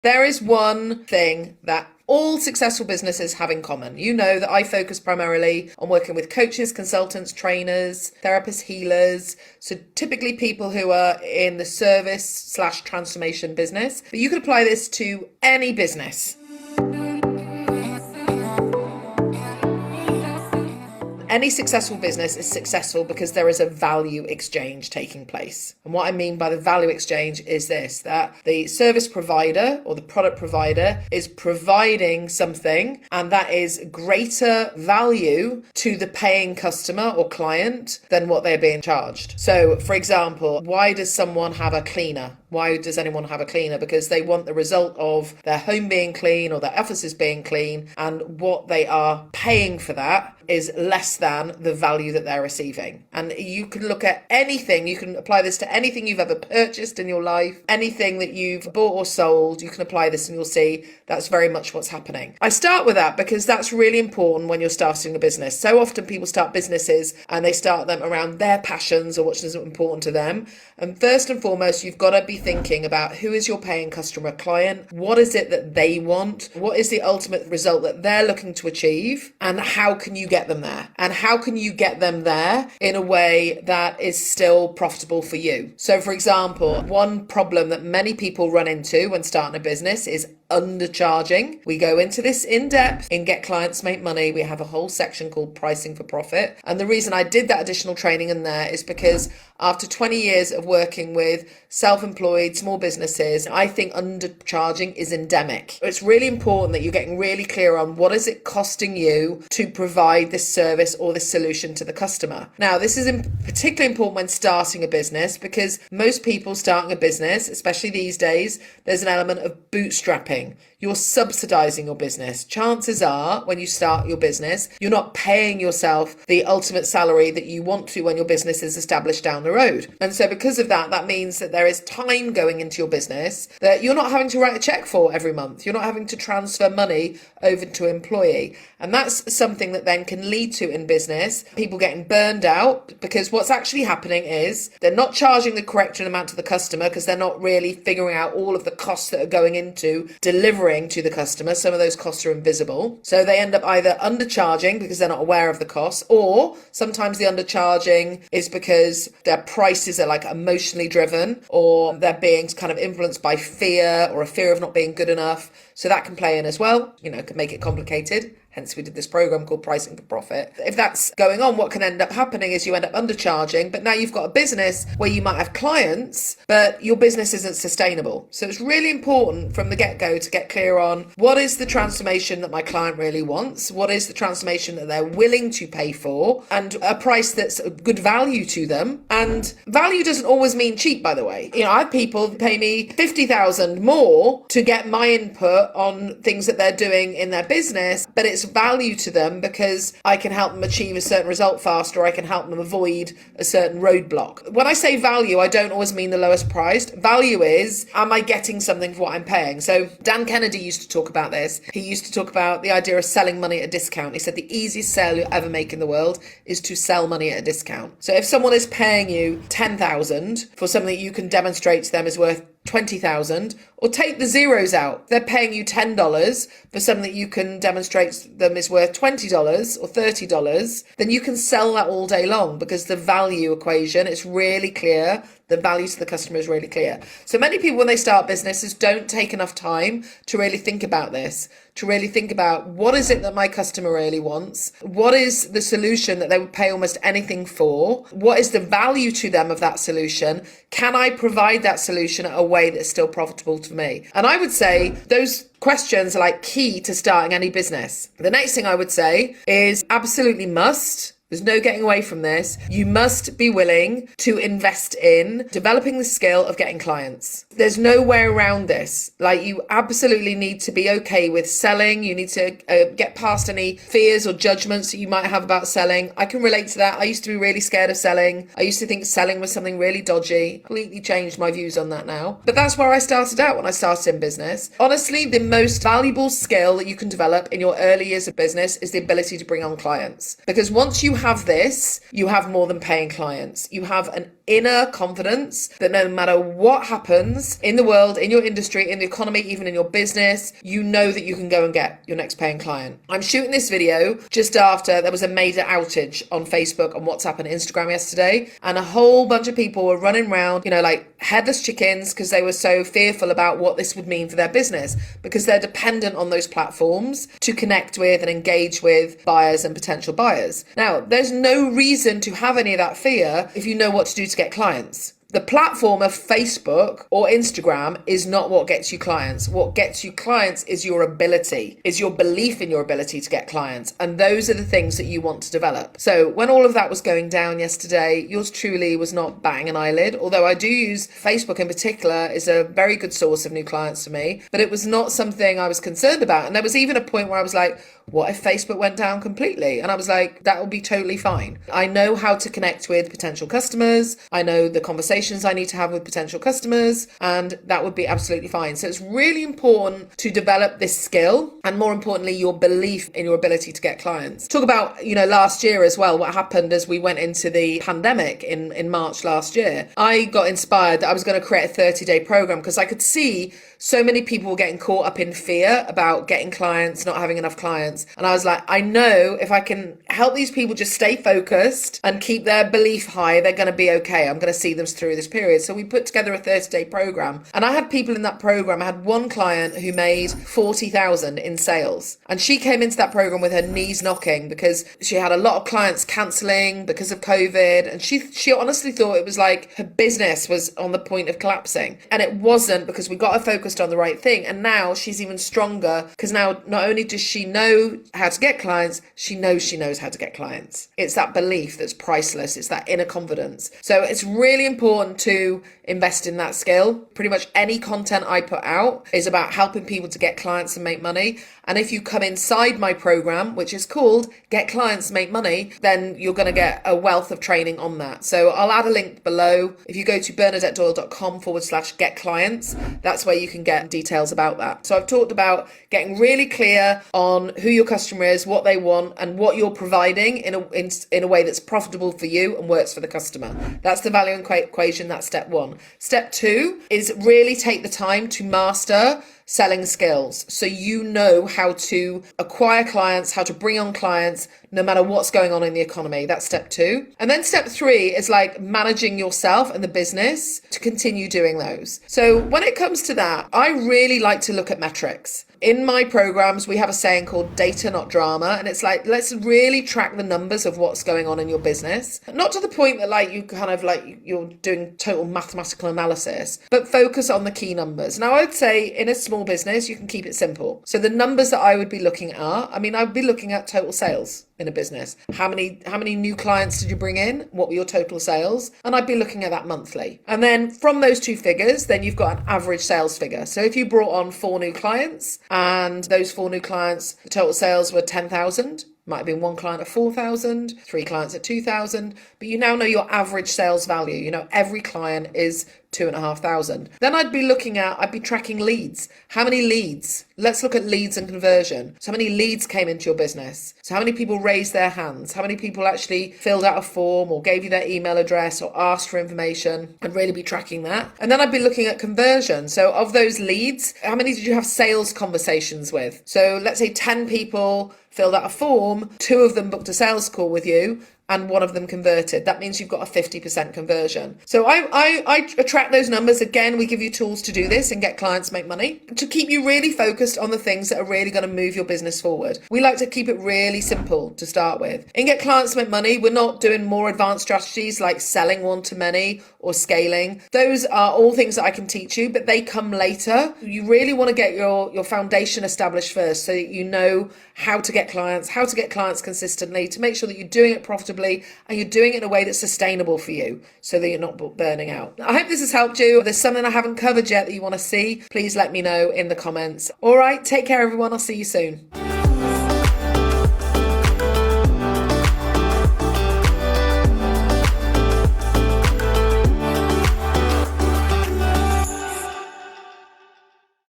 There is one thing that all successful businesses have in common. You know that I focus primarily on working with coaches, consultants, trainers, therapists, healers. So typically people who are in the service/transformation business. But you could apply this to any business. Any successful business is successful because there is a value exchange taking place. And what I mean by the value exchange is this, that the service provider or the product provider is providing something, and that is greater value to the paying customer or client than what they're being charged. So, for example, why does someone have a cleaner? Why does anyone have a cleaner? Because they want the result of their home being clean or their offices being clean, and what they are paying for that is less than the value that they're receiving. And you can look at anything, you can apply this to anything you've ever purchased in your life, anything that you've bought or sold, you can apply this and you'll see that's very much what's happening. I start with that because that's really important when you're starting a business. So often people start businesses and they start them around their passions or what's important to them. And first and foremost, you've got to be thinking about who is your paying customer, client, what is it that they want, what is the ultimate result that they're looking to achieve, and how can you get them there? And how can you get them there in a way that is still profitable for you? So for example, one problem that many people run into when starting a business is undercharging. We go into this in depth in Get Clients Make Money. We have a whole section called Pricing for Profit. And the reason I did that additional training in there is because after 20 years of working with self-employed small businesses, I think undercharging is endemic. It's really important that you're getting really clear on what is it costing you to provide this service or this solution to the customer. Now, this is particularly important when starting a business, because most people starting a business, especially these days, there's an element of bootstrapping. You're subsidizing your business. Chances are when you start your business, you're not paying yourself the ultimate salary that you want to when your business is established down the road. And so because of that, that means that there is time going into your business that you're not having to write a check for every month. You're not having to transfer money over to an employee. And that's something that then can lead to in business, people getting burned out, because what's actually happening is they're not charging the correct amount to the customer because they're not really figuring out all of the costs that are going into delivering to the customer. Some of those costs are invisible. So they end up either undercharging because they're not aware of the costs, or sometimes the undercharging is because their prices are like emotionally driven, or they're being kind of influenced by fear or a fear of not being good enough. So that can play in as well, can make it complicated. Hence, we did this program called Pricing for Profit. If that's going on, what can end up happening is you end up undercharging, but now you've got a business where you might have clients, but your business isn't sustainable. So it's really important from the get-go to get clear on what is the transformation that my client really wants, what is the transformation that they're willing to pay for, and a price that's a good value to them. And value doesn't always mean cheap, by the way. I have people pay me $50,000 more to get my input on things that they're doing in their business, but it's value to them because I can help them achieve a certain result faster, or I can help them avoid a certain roadblock. When I say value, I don't always mean the lowest priced. Value is, am I getting something for what I'm paying? So Dan Kennedy used to talk about this. He used to talk about the idea of selling money at a discount. He said the easiest sale you'll ever make in the world is to sell money at a discount. So if someone is paying you $10,000 for something that you can demonstrate to them is worth $20,000, or take the zeros out. They're paying you $10 for something that you can demonstrate to them is worth $20 or $30, then you can sell that all day long because the value equation is really clear. The value to the customer is really clear. So many people, when they start businesses, don't take enough time to really think about this, to really think about what is it that my customer really wants? What is the solution that they would pay almost anything for? What is the value to them of that solution? Can I provide that solution in a way that's still profitable to me? And I would say those questions are like key to starting any business. The next thing I would say is absolutely must. There's no getting away from this. You must be willing to invest in developing the skill of getting clients. There's no way around this. Like, you absolutely need to be okay with selling. You need to get past any fears or judgments that you might have about selling. I can relate to that. I used to be really scared of selling. I used to think selling was something really dodgy. Completely changed my views on that now. But that's where I started out when I started in business. Honestly, the most valuable skill that you can develop in your early years of business is the ability to bring on clients. Because once you have this, you have more than paying clients. You have an inner confidence that no matter what happens in the world, in your industry, in the economy, even in your business, you know that you can go and get your next paying client. I'm shooting this video just after there was a major outage on Facebook, on WhatsApp and Instagram yesterday, and a whole bunch of people were running around, like headless chickens, because they were so fearful about what this would mean for their business, because they're dependent on those platforms to connect with and engage with buyers and potential buyers. Now, there's no reason to have any of that fear if you know what to do to get clients. The platform of Facebook or Instagram is not what gets you clients. What gets you clients is your ability, is your belief in your ability to get clients. And those are the things that you want to develop. So when all of that was going down yesterday, yours truly was not batting an eyelid, although I do use Facebook in particular is a very good source of new clients for me, but it was not something I was concerned about. And there was even a point where I was like, what if Facebook went down completely? And I was like, that will be totally fine. I know how to connect with potential customers. I know the conversations I need to have with potential customers, and that would be absolutely fine. So it's really important to develop this skill, and more importantly, your belief in your ability to get clients. Talk about, last year as well, what happened as we went into the pandemic in March last year. I got inspired that I was going to create a 30-day program because I could see so many people were getting caught up in fear about getting clients, not having enough clients. And I was like, I know if I can help these people just stay focused and keep their belief high, they're going to be okay. I'm going to see them through this period. So we put together a 30-day program, and I had people in that program. I had one client who made 40,000 in sales, and she came into that program with her knees knocking because she had a lot of clients cancelling because of COVID, and she honestly thought it was like her business was on the point of collapsing, and it wasn't, because we got her focused on the right thing. And now she's even stronger because now not only does she know how to get clients, she knows how to get clients. It's that belief that's priceless. It's that inner confidence. So it's really important to invest in that skill. Pretty much any content I put out is about helping people to get clients and make money. And if you come inside my program, which is called Get Clients, Make Money, then you're going to get a wealth of training on that. So I'll add a link below. If you go to bernadettedoyle.com/get clients, that's where you can get details about that. So I've talked about getting really clear on who your customer is, what they want, and what you're providing in a way that's profitable for you and works for the customer. That's the value equation. That's step one. Step two is really take the time to master selling skills. So you know how to acquire clients, how to bring on clients, no matter what's going on in the economy. That's step two. And then step three is like managing yourself and the business to continue doing those. So when it comes to that, I really like to look at metrics. In my programs, we have a saying called data, not drama. And it's like, let's really track the numbers of what's going on in your business. Not to the point that you're doing total mathematical analysis, but focus on the key numbers. Now, I would say in a small business, you can keep it simple. So the numbers that I would be looking at, I would be looking at total sales in a business. How many new clients did you bring in? What were your total sales? And I'd be looking at that monthly. And then from those two figures, then you've got an average sales figure. So if you brought on 4 new clients, and those 4 new clients, the total sales were 10,000, might have been 1 client at 4,000, 3 clients at 2,000, but you now know your average sales value. Every client is 2,500. Then I'd be tracking leads. How many leads? Let's look at leads and conversion. So how many leads came into your business? So how many people raised their hands? How many people actually filled out a form or gave you their email address or asked for information? I'd really be tracking that. And then I'd be looking at conversion. So of those leads, how many did you have sales conversations with? So let's say 10 people filled out a form, 2 of them booked a sales call with you, and 1 of them converted. That means you've got a 50% conversion. So I track those numbers. Again, we give you tools to do this and Get Clients, Make Money, to keep you really focused on the things that are really going to move your business forward. We like to keep it really simple to start with. In Get Clients, Make Money, we're not doing more advanced strategies like selling one-to-many or scaling. Those are all things that I can teach you, but they come later. You really want to get your foundation established first so that you know how to get clients consistently, to make sure that you're doing it profitably and you're doing it in a way that's sustainable for you so that you're not burning out. I hope this has helped you. If there's something I haven't covered yet that you want to see, please let me know in the comments. All right, take care everyone. I'll see you soon.